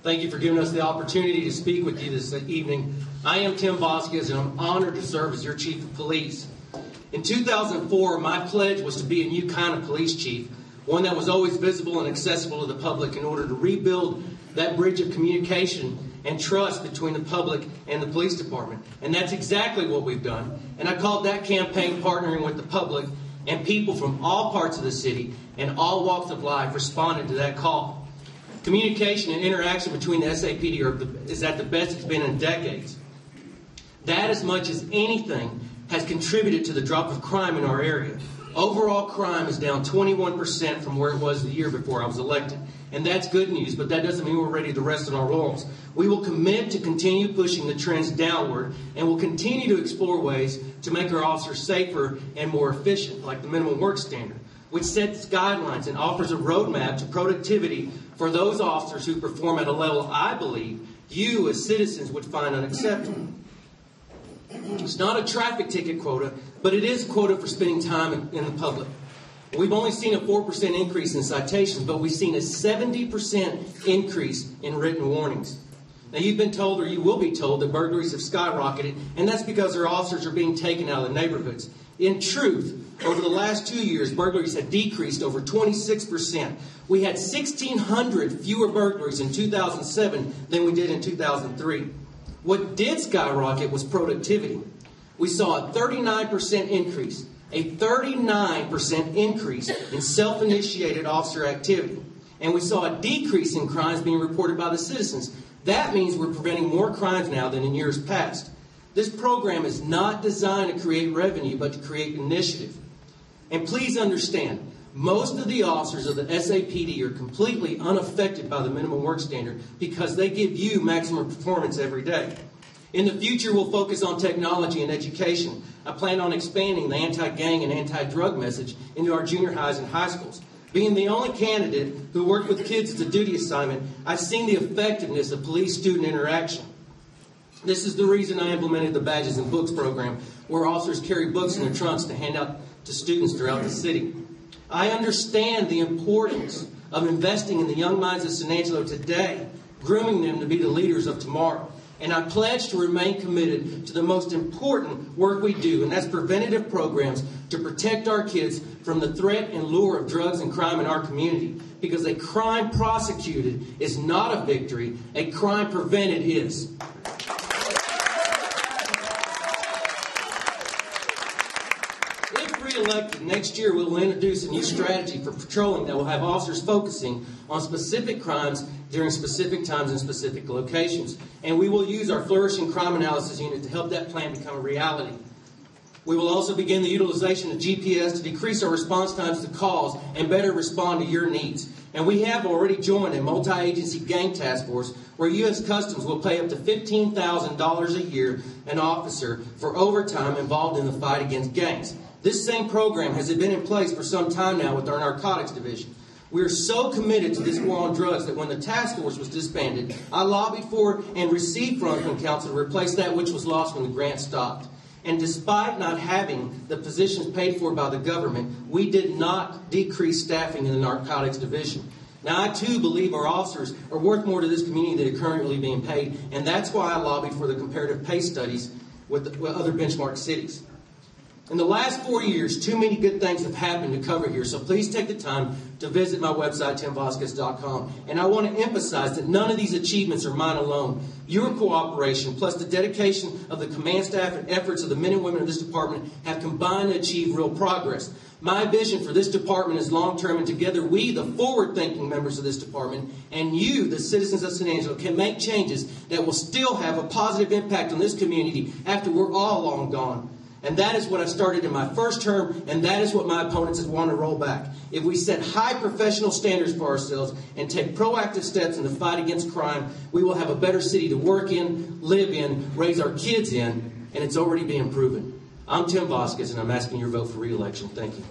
Thank you for giving us the opportunity to speak with you this evening. I am Tim Vasquez, and I'm honored to serve as your Chief of Police. In 2004, my pledge was to be a new kind of police chief, one that was always visible and accessible to the public in order to rebuild that bridge of communication and trust between the public and the police department. And that's exactly what we've done. And I called that campaign Partnering with the Public, and people from all parts of the city and all walks of life responded to that call. Communication and interaction between the SAPD is at the best it's been in decades. That, as much as anything, has contributed to the drop of crime in our area. Overall crime is down 21% from where it was the year before I was elected. And that's good news, but that doesn't mean we're ready to rest on our laurels. We will commit to continue pushing the trends downward, and will continue to explore ways to make our officers safer and more efficient, like the minimum work standard, which sets guidelines and offers a roadmap to productivity for those officers who perform at a level I believe you as citizens would find unacceptable. It's not a traffic ticket quota, but it is a quota for spending time in the public. We've only seen a 4% increase in citations, but we've seen a 70% increase in written warnings. Now, you've been told, or you will be told, that burglaries have skyrocketed, and that's because our officers are being taken out of the neighborhoods. In truth, over the last 2 years, burglaries have decreased over 26%. We had 1,600 fewer burglaries in 2007 than we did in 2003. What did skyrocket was productivity. We saw a 39% increase, a 39% increase in self-initiated officer activity. And we saw a decrease in crimes being reported by the citizens. That means we're preventing more crimes now than in years past. This program is not designed to create revenue, but to create initiative. And please understand, most of the officers of the SAPD are completely unaffected by the minimum work standard because they give you maximum performance every day. In the future, we'll focus on technology and education. I plan on expanding the anti-gang and anti-drug message into our junior highs and high schools. Being the only candidate who worked with kids as a duty assignment, I've seen the effectiveness of police-student interaction. This is the reason I implemented the Badges and Books program, where officers carry books in their trunks to hand out to students throughout the city. I understand the importance of investing in the young minds of San Angelo today, grooming them to be the leaders of tomorrow. And I pledge to remain committed to the most important work we do, and that's preventative programs to protect our kids from the threat and lure of drugs and crime in our community. Because a crime prosecuted is not a victory, a crime prevented is. Elected next year, we will introduce a new strategy for patrolling that will have officers focusing on specific crimes during specific times and specific locations. And we will use our flourishing crime analysis unit to help that plan become a reality. We will also begin the utilization of GPS to decrease our response times to calls and better respond to your needs. And we have already joined a multi-agency gang task force where U.S. Customs will pay up to $15,000 a year an officer for overtime involved in the fight against gangs. This same program has been in place for some time now with our narcotics division. We are so committed to this war on drugs that when the task force was disbanded, I lobbied for and received funds from council to replace that which was lost when the grant stopped. And despite not having the positions paid for by the government, we did not decrease staffing in the narcotics division. Now, I too believe our officers are worth more to this community than are currently being paid, and that's why I lobbied for the comparative pay studies with other benchmark cities. In the last 4 years, too many good things have happened to cover here, so please take the time to visit my website, timvasquez.com. And I want to emphasize that none of these achievements are mine alone. Your cooperation, plus the dedication of the command staff and efforts of the men and women of this department have combined to achieve real progress. My vision for this department is long-term, and together we, the forward-thinking members of this department, and you, the citizens of San Angelo, can make changes that will still have a positive impact on this community after we're all long gone. And that is what I started in my first term, and that is what my opponents want to roll back. If we set high professional standards for ourselves and take proactive steps in the fight against crime, we will have a better city to work in, live in, raise our kids in, and it's already being proven. I'm Tim Vasquez, and I'm asking your vote for re-election. Thank you.